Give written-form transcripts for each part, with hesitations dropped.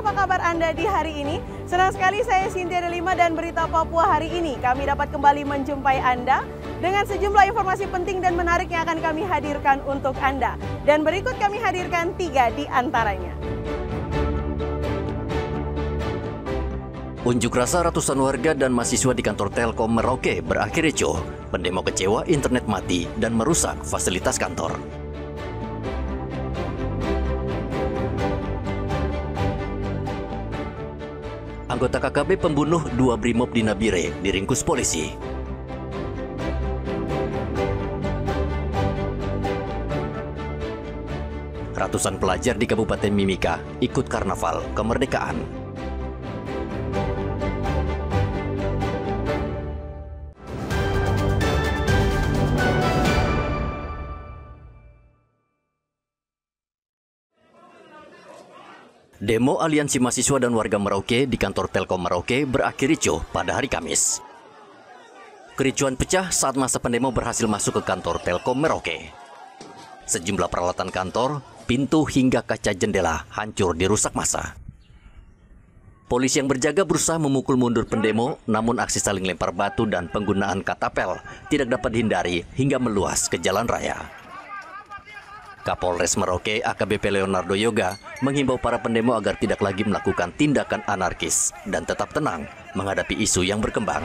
apa kabar Anda di hari ini? Senang sekali saya Cynthia Delima dan Berita Papua hari ini. Kami dapat kembali menjumpai Anda dengan sejumlah informasi penting dan menarik yang akan kami hadirkan untuk Anda. Dan berikut kami hadirkan 3 di antaranya. Unjuk rasa ratusan warga dan mahasiswa di kantor Telkom Merauke berakhir ricuh. Pendemo kecewa internet mati dan merusak fasilitas kantor. Anggota KKB pembunuh 2 Brimob di Nabire diringkus polisi. Ratusan pelajar di Kabupaten Mimika ikut karnaval kemerdekaan. Demo Aliansi Mahasiswa dan Warga Merauke di kantor Telkom Merauke berakhir ricuh pada hari Kamis. Kericuhan pecah saat masa pendemo berhasil masuk ke kantor Telkom Merauke. Sejumlah peralatan kantor, pintu hingga kaca jendela hancur dirusak massa. Polisi yang berjaga berusaha memukul mundur pendemo, namun aksi saling lempar batu dan penggunaan katapel tidak dapat dihindari hingga meluas ke jalan raya. Kapolres Merauke AKBP Leonardo Yoga menghimbau para pendemo agar tidak lagi melakukan tindakan anarkis dan tetap tenang menghadapi isu yang berkembang.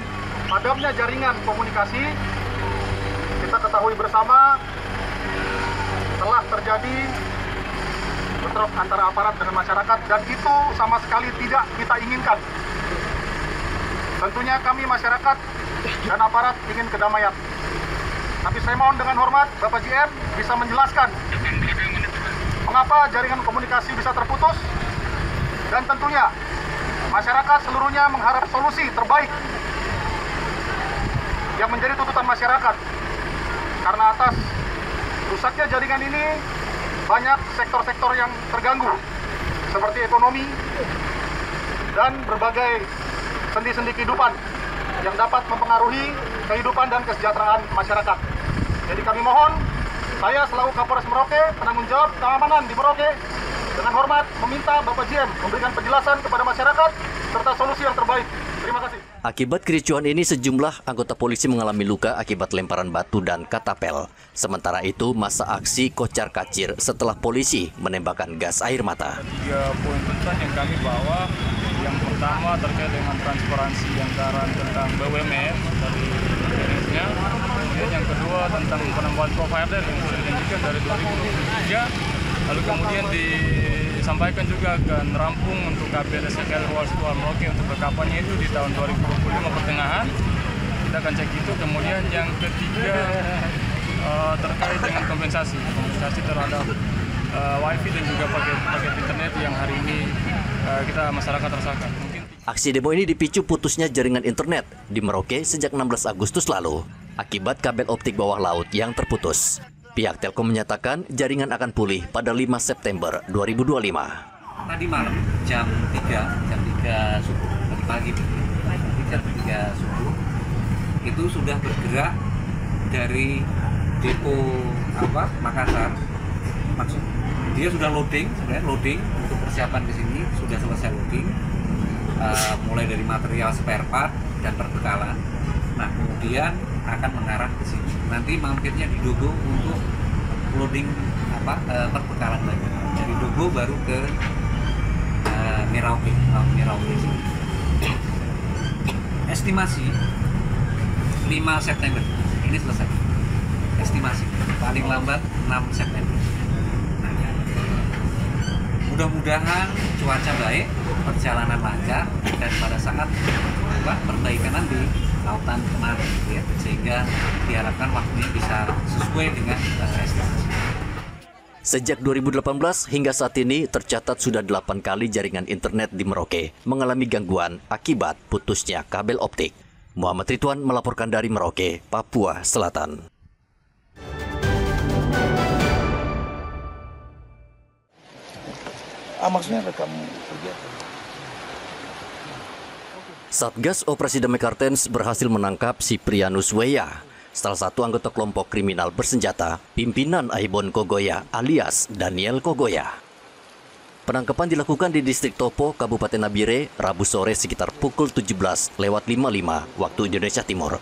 Padamnya jaringan komunikasi, kita ketahui bersama telah terjadi bentrok antara aparat dengan masyarakat dan itu sama sekali tidak kita inginkan. Tentunya kami masyarakat dan aparat ingin kedamaian. Tapi saya mohon dengan hormat Bapak GM bisa menjelaskan mengapa jaringan komunikasi bisa terputus dan tentunya masyarakat seluruhnya mengharap solusi terbaik yang menjadi tuntutan masyarakat. Karena atas rusaknya jaringan ini banyak sektor-sektor yang terganggu seperti ekonomi dan berbagai sendi-sendi kehidupan yang dapat mempengaruhi kehidupan dan kesejahteraan masyarakat. Jadi kami mohon, saya selaku Kapolres Merauke, penanggung jawab keamanan di Merauke, dengan hormat meminta Bapak GM memberikan penjelasan kepada masyarakat serta solusi yang terbaik. Terima kasih. Akibat kericuhan ini sejumlah anggota polisi mengalami luka akibat lemparan batu dan katapel. Sementara itu masa aksi kocar-kacir setelah polisi menembakkan gas air mata. 3 poin penting yang kami bawa. Yang pertama terkait dengan transparansi anggaran tentang BUMN dari beresnya. Kemudian yang kedua tentang penambahan provider yang sudah dijanjikan dari 2023. Lalu kemudian disampaikan juga akan rampung untuk KPRSKL Ruas Tol Merauke untuk rekapannya itu di tahun 2025 pertengahan. Kita akan cek itu. Kemudian yang ketiga terkait dengan kompensasi terhadap wifi dan juga paket internet yang hari ini kita masyarakat rasakan. Aksi demo ini dipicu putusnya jaringan internet di Merauke sejak 16 Agustus lalu akibat kabel optik bawah laut yang terputus. Pihak Telkom menyatakan jaringan akan pulih pada 5 September 2025. Tadi malam jam 3 subuh, pagi jam 3 subuh itu sudah bergerak dari depo Makassar. Maksud dia sudah loading untuk persiapan ke sini, sudah selesai loading, mulai dari material spare part dan perbekalan. Nah, kemudian akan mengarah ke sini. Nanti mampirnya di Dogo untuk loading perbekalan lagi. Dari Dogo baru ke Merauke sini. Estimasi 5 September ini selesai. Estimasi paling lambat 6 September. Mudah-mudahan cuaca baik, perjalanan lancar, dan pada saat perbaikan di lautan kemarin, ya, sehingga diharapkan waktunya bisa sesuai dengan estimasi. Sejak 2018 hingga saat ini tercatat sudah 8 kali jaringan internet di Merauke mengalami gangguan akibat putusnya kabel optik. Muhammad Ridwan melaporkan dari Merauke, Papua Selatan. Maksudnya rekam kegiatan. Satgas Operasi Damai Kartens berhasil menangkap Siprianus Weya, salah satu anggota kelompok kriminal bersenjata, pimpinan Aibon Kogoya alias Daniel Kogoya. Penangkapan dilakukan di distrik Topo, Kabupaten Nabire, Rabu sore sekitar pukul 17.55 waktu Indonesia Timur.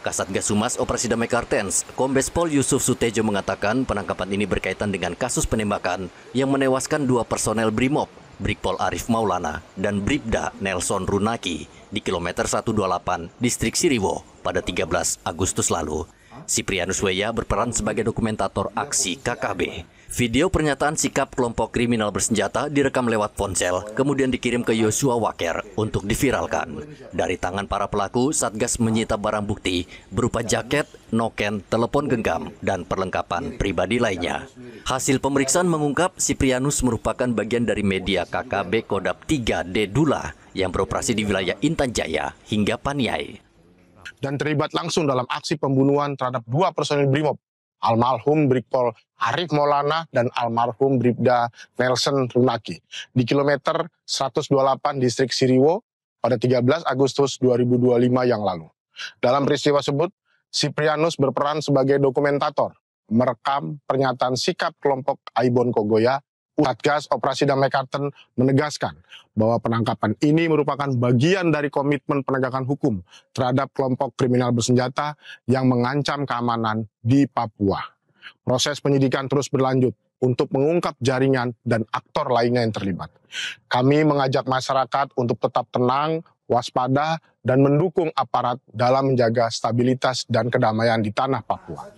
Kasatgas Humas Operasi Damai Kartens, Kombes Pol Yusuf Sutejo mengatakan penangkapan ini berkaitan dengan kasus penembakan yang menewaskan 2 personel Brimob, Brigpol Arif Maulana dan Bribda Nelson Runaki di kilometer 128 distrik Siriwo pada 13 Agustus lalu. Siprianus Weya berperan sebagai dokumentator aksi KKB. Video pernyataan sikap kelompok kriminal bersenjata direkam lewat ponsel, kemudian dikirim ke Yosua Waker untuk diviralkan. Dari tangan para pelaku, Satgas menyita barang bukti berupa jaket, noken, telepon genggam, dan perlengkapan pribadi lainnya. Hasil pemeriksaan mengungkap Siprianus merupakan bagian dari media KKB Kodap 3D Dula yang beroperasi di wilayah Intan Jaya hingga Paniai. Dan terlibat langsung dalam aksi pembunuhan terhadap 2 personil Brimob, almarhum Brigpol Arif Maulana dan almarhum Bribda Nelson Runaki di kilometer 128 distrik Siriwo pada 13 Agustus 2025 yang lalu. Dalam peristiwa tersebut, Siprianus berperan sebagai dokumentator, merekam pernyataan sikap kelompok Aibon Kogoya. Satgas Operasi Damai Kartens menegaskan bahwa penangkapan ini merupakan bagian dari komitmen penegakan hukum terhadap kelompok kriminal bersenjata yang mengancam keamanan di Papua. Proses penyidikan terus berlanjut untuk mengungkap jaringan dan aktor lainnya yang terlibat. Kami mengajak masyarakat untuk tetap tenang, waspada, dan mendukung aparat dalam menjaga stabilitas dan kedamaian di tanah Papua.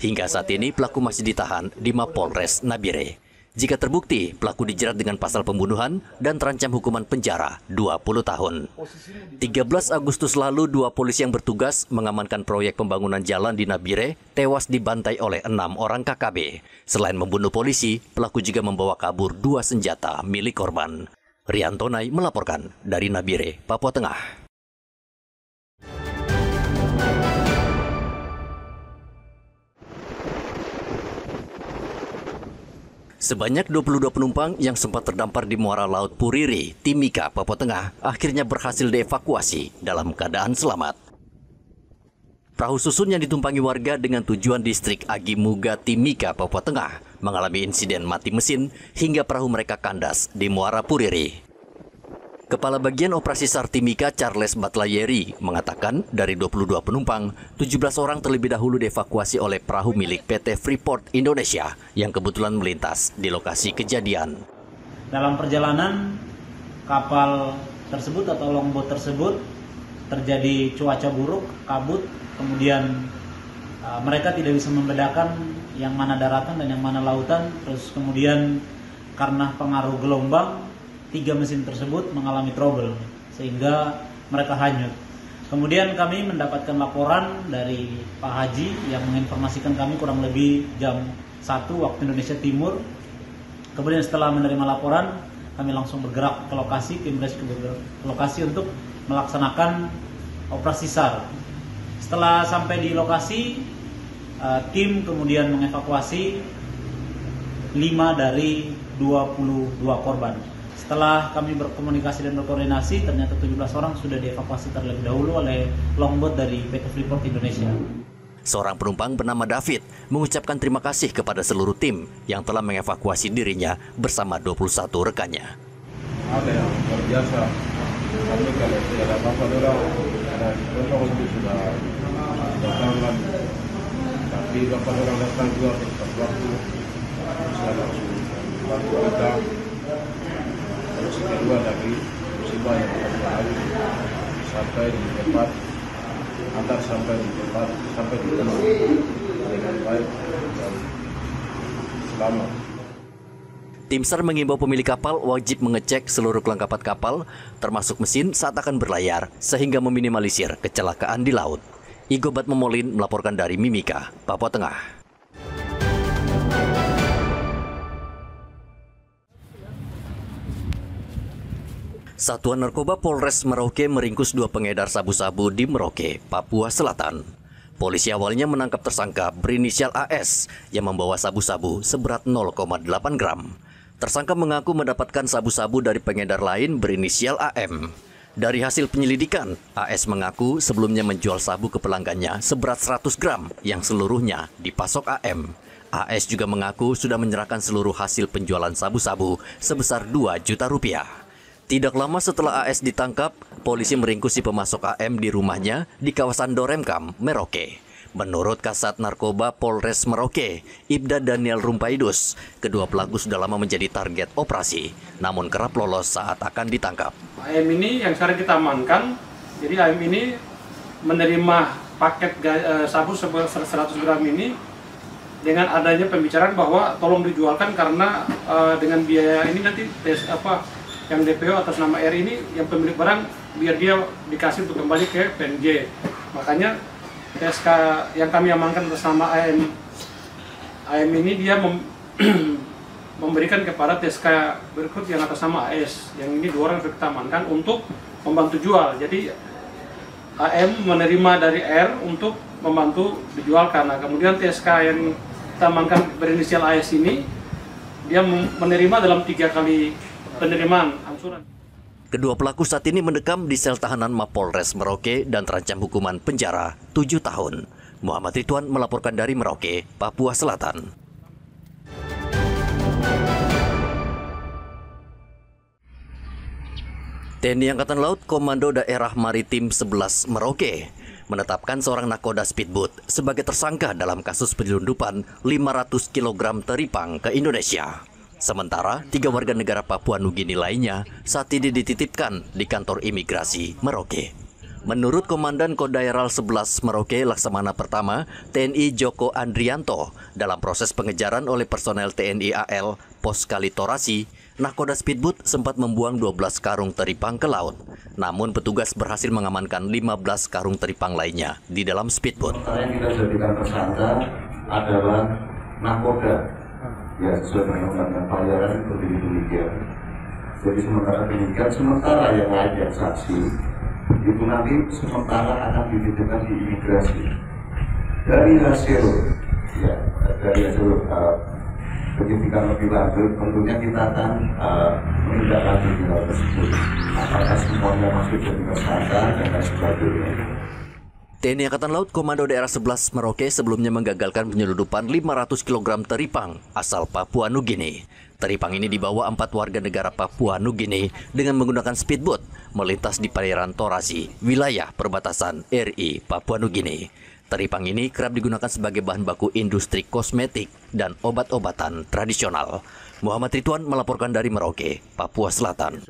Hingga saat ini pelaku masih ditahan di Mapolres Nabire. Jika terbukti, pelaku dijerat dengan pasal pembunuhan dan terancam hukuman penjara 20 tahun. 13 Agustus lalu, 2 polisi yang bertugas mengamankan proyek pembangunan jalan di Nabire tewas dibantai oleh 6 orang KKB. Selain membunuh polisi, pelaku juga membawa kabur 2 senjata milik korban. Riantonai melaporkan dari Nabire, Papua Tengah. Sebanyak 22 penumpang yang sempat terdampar di muara laut Puriri, Timika, Papua Tengah, akhirnya berhasil dievakuasi dalam keadaan selamat. Perahu susun yang ditumpangi warga dengan tujuan distrik Agimuga, Timika, Papua Tengah, mengalami insiden mati mesin hingga perahu mereka kandas di muara Puriri. Kepala Bagian Operasi SAR Timika, Charles Batlayeri, mengatakan dari 22 penumpang, 17 orang terlebih dahulu dievakuasi oleh perahu milik PT Freeport Indonesia yang kebetulan melintas di lokasi kejadian. Dalam perjalanan kapal tersebut atau longboat tersebut terjadi cuaca buruk, kabut, kemudian mereka tidak bisa membedakan yang mana daratan dan yang mana lautan, terus kemudian karena pengaruh gelombang, 3 mesin tersebut mengalami trouble sehingga mereka hanyut. Kemudian kami mendapatkan laporan dari Pak Haji yang menginformasikan kami kurang lebih jam 1 waktu Indonesia Timur. Kemudian setelah menerima laporan, kami langsung bergerak ke lokasi, tim rescue bergerak ke lokasi untuk melaksanakan operasi SAR. Setelah sampai di lokasi, tim kemudian mengevakuasi 5 dari 22 korban. Setelah kami berkomunikasi dan berkoordinasi, ternyata 17 orang sudah dievakuasi terlebih dahulu oleh longboat dari PT Freeport Indonesia. Seorang penumpang bernama David mengucapkan terima kasih kepada seluruh tim yang telah mengevakuasi dirinya bersama 21 rekannya. Ada yang luar biasa. Kami kalau tidak ada apa-apa dorang, ada beberapa waktu sudah datang kan. Tapi bapak dorang datang juga tepat waktu. Saya langsung bantu kita. Terus kedua dari musibah yang terjadi sampai di tempat, antar sampai di tempat, sampai di tempat dengan baik dan selamat. Tim SAR mengimbau pemilik kapal wajib mengecek seluruh kelengkapan kapal, termasuk mesin saat akan berlayar, sehingga meminimalisir kecelakaan di laut. Igobat Memolin melaporkan dari Mimika, Papua Tengah. Satuan Narkoba Polres Merauke meringkus 2 pengedar sabu-sabu di Merauke, Papua Selatan. Polisi awalnya menangkap tersangka berinisial AS yang membawa sabu-sabu seberat 0,8 gram. Tersangka mengaku mendapatkan sabu-sabu dari pengedar lain berinisial AM. Dari hasil penyelidikan, AS mengaku sebelumnya menjual sabu ke pelanggannya seberat 100 gram yang seluruhnya dipasok AM. AS juga mengaku sudah menyerahkan seluruh hasil penjualan sabu-sabu sebesar 2 juta rupiah. Tidak lama setelah AS ditangkap, polisi meringkus si pemasok AM di rumahnya di kawasan Doremkam, Merauke. Menurut Kasat Narkoba Polres Merauke, Ibda Daniel Rumpaidus, kedua pelaku sudah lama menjadi target operasi, namun kerap lolos saat akan ditangkap. AM ini yang sekarang kita amankan, jadi AM ini menerima paket sabu 100 gram ini dengan adanya pembicaraan bahwa tolong dijualkan karena dengan biaya ini nanti tes yang DPO atas nama R ini yang pemilik barang biar dia dikasih untuk kembali ke PNJ. Makanya TSK yang kami amankan atas nama AM ini dia memberikan kepada TSK berikut yang atas nama AS. Yang ini 2 orang sudah kita amankan untuk membantu jual. Jadi AM menerima dari R untuk membantu dijualkan. Nah, kemudian TSK yang kita amankan berinisial AS ini, dia menerima dalam 3 kali penerimaan angsuran. Kedua pelaku saat ini mendekam di sel tahanan Mapolres Merauke dan terancam hukuman penjara 7 tahun. Muhammad Ridwan melaporkan dari Merauke, Papua Selatan. TNI Angkatan Laut Komando Daerah Maritim 11 Merauke menetapkan seorang nakoda speedboat sebagai tersangka dalam kasus penyelundupan 500 kg teripang ke Indonesia. Sementara 3 warga negara Papua Nugini lainnya saat ini dititipkan di kantor imigrasi Merauke. Menurut Komandan Kodairal 11 Merauke Laksamana Pertama, TNI Joko Andrianto, dalam proses pengejaran oleh personel TNI AL Pos Kalitorasi, nakoda speedboat sempat membuang 12 karung teripang ke laut. Namun petugas berhasil mengamankan 15 karung teripang lainnya di dalam speedboat. Yang kita jadikan tersangka adalah nakoda. Ya, sesuai dengan undang-undang pelayaran seperti demikian. Jadi sementara yang lain yang saksi itu nanti sementara akan dititipkan di imigrasi. Dari hasil penyidikan lebih lanjut, tentunya kita akan menindaklanjuti hal tersebut. Apakah semuanya masih jadi tersangka dan lain sebagainya. TNI Angkatan Laut Komando Daerah 11 Merauke sebelumnya menggagalkan penyelundupan 500 kg teripang asal Papua Nugini. Teripang ini dibawa 4 warga negara Papua Nugini dengan menggunakan speedboat melintas di perairan Torasi, wilayah perbatasan RI Papua Nugini. Teripang ini kerap digunakan sebagai bahan baku industri kosmetik dan obat-obatan tradisional. Muhammad Ridwan melaporkan dari Merauke, Papua Selatan.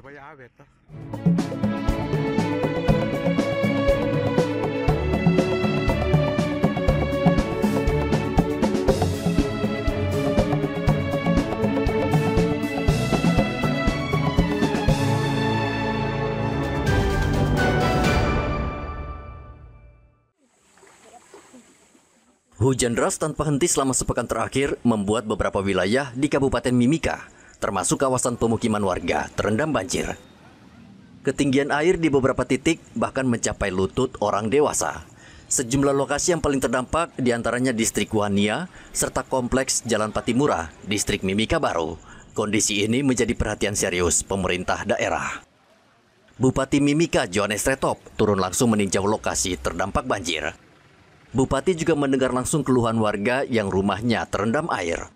Hujan deras tanpa henti selama sepekan terakhir membuat beberapa wilayah di Kabupaten Mimika, termasuk kawasan pemukiman warga, terendam banjir. Ketinggian air di beberapa titik bahkan mencapai lutut orang dewasa. Sejumlah lokasi yang paling terdampak diantaranya distrik Wania, serta kompleks Jalan Patimura, distrik Mimika Baru. Kondisi ini menjadi perhatian serius pemerintah daerah. Bupati Mimika Johannes Retop turun langsung meninjau lokasi terdampak banjir. Bupati juga mendengar langsung keluhan warga yang rumahnya terendam air.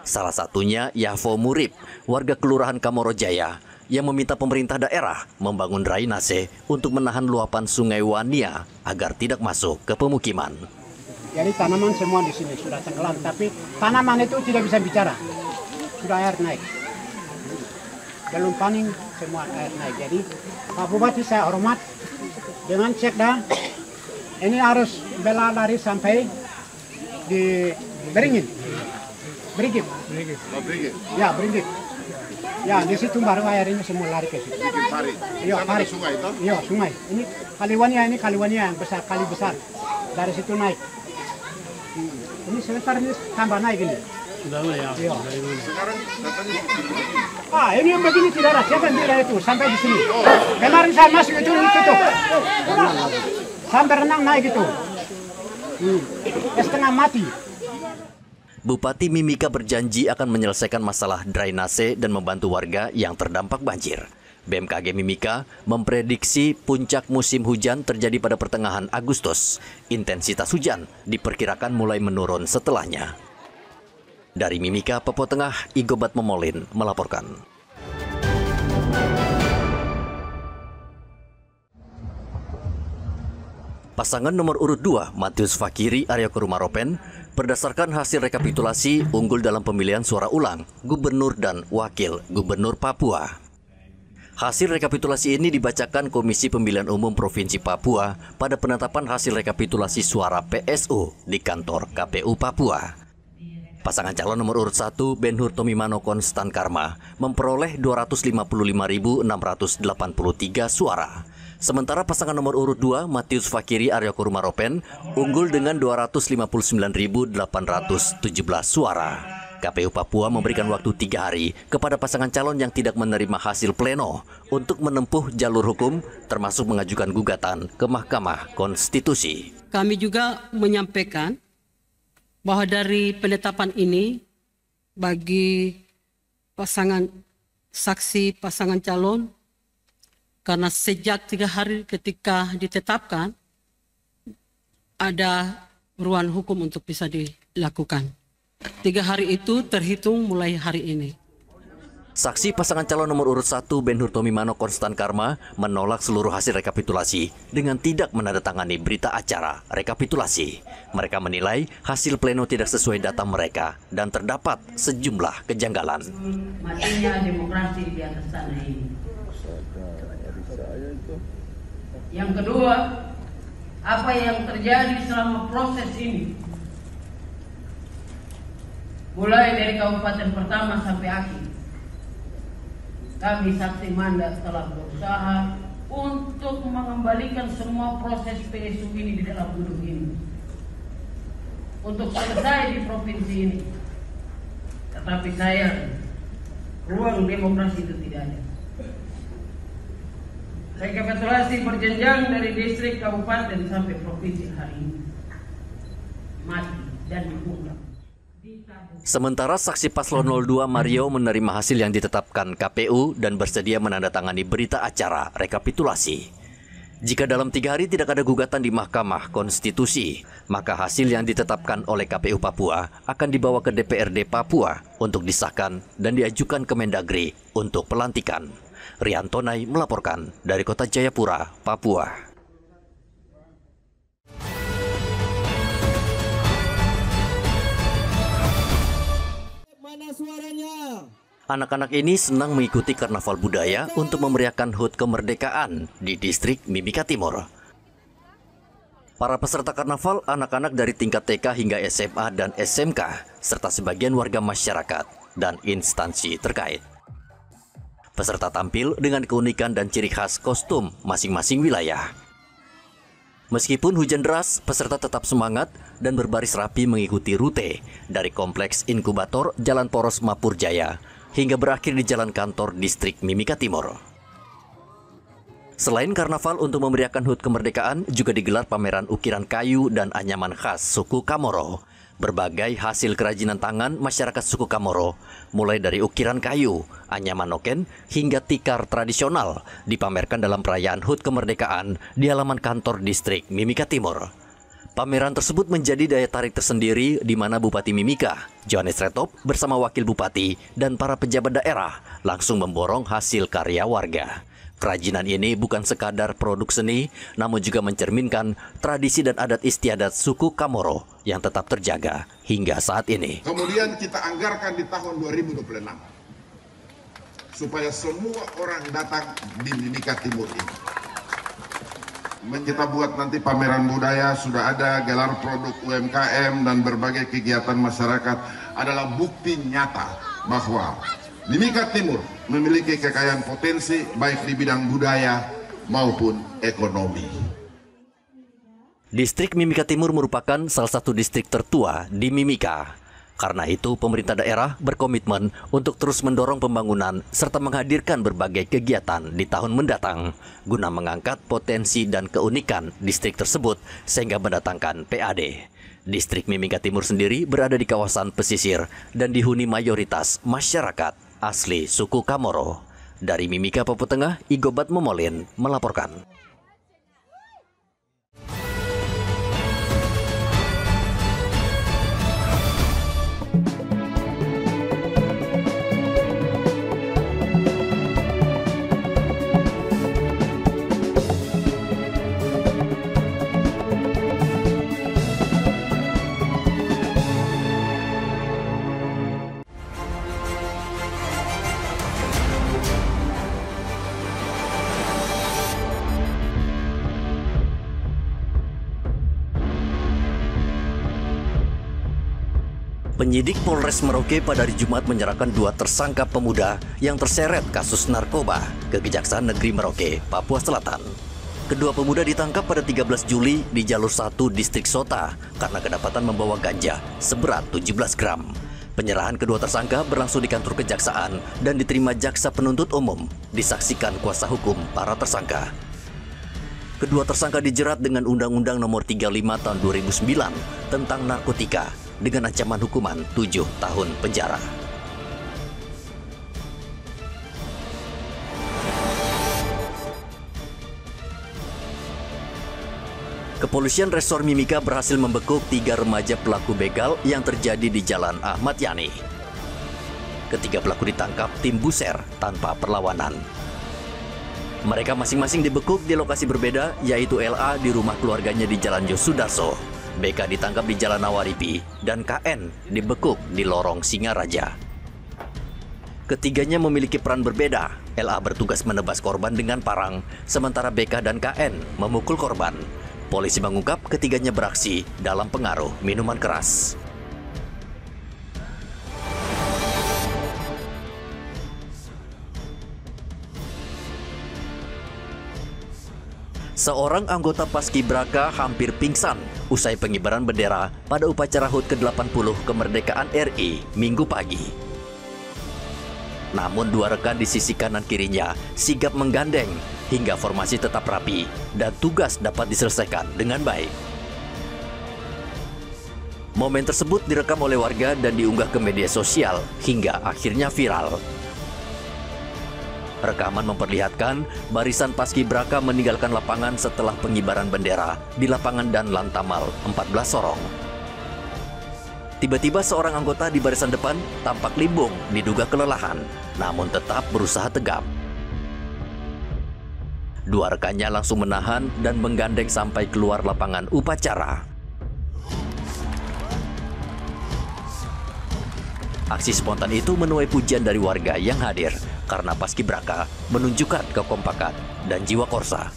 Salah satunya Yavo Murib, warga Kelurahan Kamorojaya, yang meminta pemerintah daerah membangun drainase untuk menahan luapan Sungai Wania agar tidak masuk ke pemukiman. Jadi tanaman semua di sini sudah tenggelam, tapi tanaman itu tidak bisa bicara. Sudah air naik. Belum paning semua air naik. Jadi Pak Bupati saya hormat dengan sekda. Ini harus bela lari sampai di Beringin. Berigip. Ya, Berigip. Ya, di situ baru air ini semua lari ke situ. Iya, lari. Sungai itu? Iya, sungai. Ini Kaliwania yang besar, kali besar. Dari situ naik. Ini sebentar ini tambah naik ini. Sudah ya. Iya. Sekarang datangnya ini yang begini tidak ada. Siapa yang bilang itu? Sampai di sini. Kemarin saya masuk itu tutup. Sampai renang naik itu. Setengah mati. Bupati Mimika berjanji akan menyelesaikan masalah drainase dan membantu warga yang terdampak banjir. BMKG Mimika memprediksi puncak musim hujan terjadi pada pertengahan Agustus. Intensitas hujan diperkirakan mulai menurun setelahnya. Dari Mimika, Papua Tengah, Igobat Momolin melaporkan. Pasangan nomor urut 2, Matius Fakiri Arya Kurumaropen, berdasarkan hasil rekapitulasi unggul dalam pemilihan suara ulang Gubernur dan Wakil Gubernur Papua. Hasil rekapitulasi ini dibacakan Komisi Pemilihan Umum Provinsi Papua pada penetapan hasil rekapitulasi suara PSU di kantor KPU Papua. Pasangan calon nomor urut 1, Benhur Tomimano Konstan Karma, memperoleh 255.683 suara. Sementara pasangan nomor urut 2, Matius Fakiri Arya Kurumaropen, unggul dengan 259.817 suara. KPU Papua memberikan waktu 3 hari kepada pasangan calon yang tidak menerima hasil pleno untuk menempuh jalur hukum, termasuk mengajukan gugatan ke Mahkamah Konstitusi. Kami juga menyampaikan bahwa dari penetapan ini bagi pasangan saksi pasangan calon, karena sejak 3 hari ketika ditetapkan ada ruang hukum untuk bisa dilakukan. 3 hari itu terhitung mulai hari ini. Saksi pasangan calon nomor urut 1, Benhur Tomimano Konstan Karma, menolak seluruh hasil rekapitulasi dengan tidak menandatangani berita acara rekapitulasi. Mereka menilai hasil pleno tidak sesuai data mereka dan terdapat sejumlah kejanggalan. Matinya demokrasi di atas sana ini. Yang kedua, apa yang terjadi selama proses ini, mulai dari kabupaten pertama sampai akhir, kami saksi mandat telah berusaha untuk mengembalikan semua proses PSU ini di dalam gedung ini untuk selesai di provinsi ini. Tetapi sayang, ruang demokrasi itu tidak ada. Rekapitulasi berjenjang dari distrik, kabupaten sampai provinsi hari ini mati dan diungkap. Sementara saksi paslon 02 Mario menerima hasil yang ditetapkan KPU dan bersedia menandatangani berita acara rekapitulasi. Jika dalam 3 hari tidak ada gugatan di Mahkamah Konstitusi, maka hasil yang ditetapkan oleh KPU Papua akan dibawa ke DPRD Papua untuk disahkan dan diajukan ke Mendagri untuk pelantikan. Riantonai melaporkan dari Kota Jayapura, Papua. Anak-anak ini senang mengikuti karnaval budaya untuk memeriahkan HUT kemerdekaan di distrik Mimika Timur. Para peserta karnaval anak-anak dari tingkat TK hingga SMA dan SMK, serta sebagian warga masyarakat dan instansi terkait. Peserta tampil dengan keunikan dan ciri khas kostum masing-masing wilayah. Meskipun hujan deras, peserta tetap semangat dan berbaris rapi mengikuti rute dari Kompleks Inkubator Jalan Poros Mapur Jaya hingga berakhir di Jalan Kantor Distrik Mimika Timur. Selain karnaval untuk memeriahkan HUT kemerdekaan, juga digelar pameran ukiran kayu dan anyaman khas suku Kamoro. Berbagai hasil kerajinan tangan masyarakat suku Kamoro, mulai dari ukiran kayu, anyaman noken, hingga tikar tradisional, dipamerkan dalam perayaan HUT kemerdekaan di halaman kantor distrik Mimika Timur. Pameran tersebut menjadi daya tarik tersendiri di mana Bupati Mimika, Johannes Retop, bersama Wakil Bupati dan para pejabat daerah langsung memborong hasil karya warga. Kerajinan ini bukan sekadar produk seni, namun juga mencerminkan tradisi dan adat istiadat suku Kamoro yang tetap terjaga hingga saat ini. Kemudian kita anggarkan di tahun 2026 supaya semua orang datang di Mimika Timur ini. Kita buat nanti pameran budaya, sudah ada gelar produk UMKM dan berbagai kegiatan masyarakat adalah bukti nyata bahwa Mimika Timur memiliki kekayaan potensi baik di bidang budaya maupun ekonomi. Distrik Mimika Timur merupakan salah satu distrik tertua di Mimika. Karena itu, pemerintah daerah berkomitmen untuk terus mendorong pembangunan serta menghadirkan berbagai kegiatan di tahun mendatang guna mengangkat potensi dan keunikan distrik tersebut sehingga mendatangkan PAD. Distrik Mimika Timur sendiri berada di kawasan pesisir dan dihuni mayoritas masyarakat asli suku Kamoro. Dari Mimika, Papua Tengah, Igobat Momolin melaporkan. Penyidik Polres Merauke pada hari Jumat menyerahkan 2 tersangka pemuda yang terseret kasus narkoba ke Kejaksaan Negeri Merauke, Papua Selatan. Kedua pemuda ditangkap pada 13 Juli di Jalur 1 Distrik Sota karena kedapatan membawa ganja seberat 17 gram. Penyerahan kedua tersangka berlangsung di kantor kejaksaan dan diterima jaksa penuntut umum, disaksikan kuasa hukum para tersangka. Kedua tersangka dijerat dengan Undang-Undang Nomor 35 Tahun 2009 tentang narkotika dengan ancaman hukuman 7 tahun penjara. Kepolisian Resor Mimika berhasil membekuk 3 remaja pelaku begal yang terjadi di Jalan Ahmad Yani. Ketiga pelaku ditangkap tim Buser tanpa perlawanan. Mereka masing-masing dibekuk di lokasi berbeda, yaitu LA di rumah keluarganya di Jalan Yosudarso, BK ditangkap di Jalan Nawaripi, dan KN dibekuk di Lorong Singaraja. Ketiganya memiliki peran berbeda. LA bertugas menebas korban dengan parang, sementara BK dan KN memukul korban. Polisi mengungkap ketiganya beraksi dalam pengaruh minuman keras. Seorang anggota Paskibraka hampir pingsan usai pengibaran bendera pada upacara HUT ke-80 kemerdekaan RI Minggu pagi. Namun 2 rekan di sisi kanan kirinya sigap menggandeng hingga formasi tetap rapi dan tugas dapat diselesaikan dengan baik. Momen tersebut direkam oleh warga dan diunggah ke media sosial hingga akhirnya viral. Rekaman memperlihatkan barisan Paskibraka meninggalkan lapangan setelah pengibaran bendera di lapangan Dan Lantamal 14 Sorong. Tiba-tiba seorang anggota di barisan depan tampak limbung, diduga kelelahan, namun tetap berusaha tegap. 2 rekannya langsung menahan dan menggandeng sampai keluar lapangan upacara. Aksi spontan itu menuai pujian dari warga yang hadir karena Paskibraka menunjukkan kekompakan dan jiwa korsa.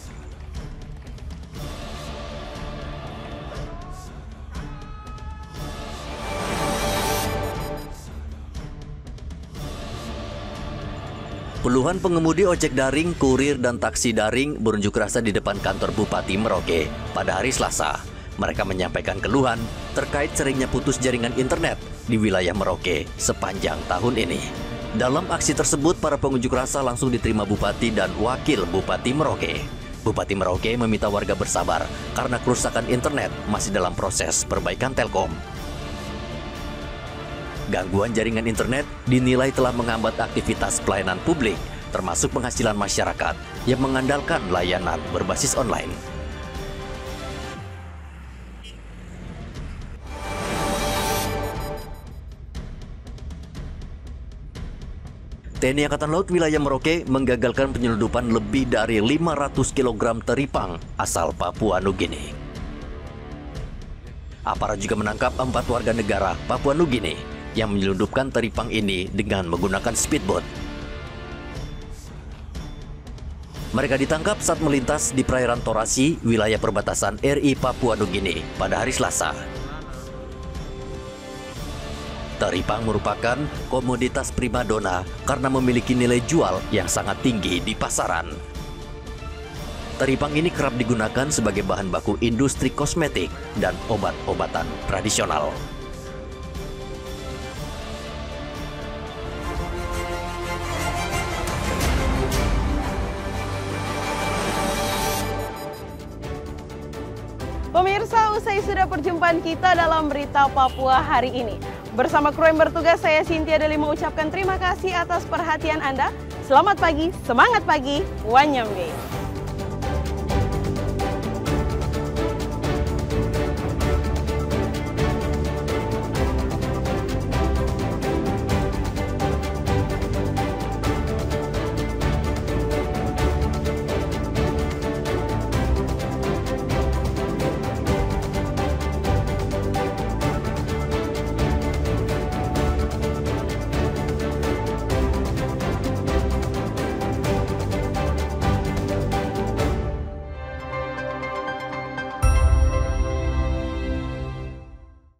Puluhan pengemudi ojek daring, kurir, dan taksi daring berunjuk rasa di depan kantor Bupati Merauke pada hari Selasa. Mereka menyampaikan keluhan terkait seringnya putus jaringan internet di wilayah Merauke sepanjang tahun ini. Dalam aksi tersebut, para pengunjuk rasa langsung diterima Bupati dan Wakil Bupati Merauke. Bupati Merauke meminta warga bersabar karena kerusakan internet masih dalam proses perbaikan Telkom. Gangguan jaringan internet dinilai telah menghambat aktivitas pelayanan publik, termasuk penghasilan masyarakat yang mengandalkan layanan berbasis online. TNI Angkatan Laut wilayah Merauke menggagalkan penyeludupan lebih dari 500 kg teripang asal Papua Nugini. Aparat juga menangkap 4 warga negara Papua Nugini yang menyelundupkan teripang ini dengan menggunakan speedboat. Mereka ditangkap saat melintas di perairan Torasi, wilayah perbatasan RI Papua Nugini pada hari Selasa. Teripang merupakan komoditas primadona karena memiliki nilai jual yang sangat tinggi di pasaran. Teripang ini kerap digunakan sebagai bahan baku industri kosmetik dan obat-obatan tradisional. Pemirsa, usai sudah perjumpaan kita dalam Berita Papua hari ini. Bersama kru yang bertugas, saya Cynthia Deli mengucapkan terima kasih atas perhatian Anda. Selamat pagi, semangat pagi, Wanyambe.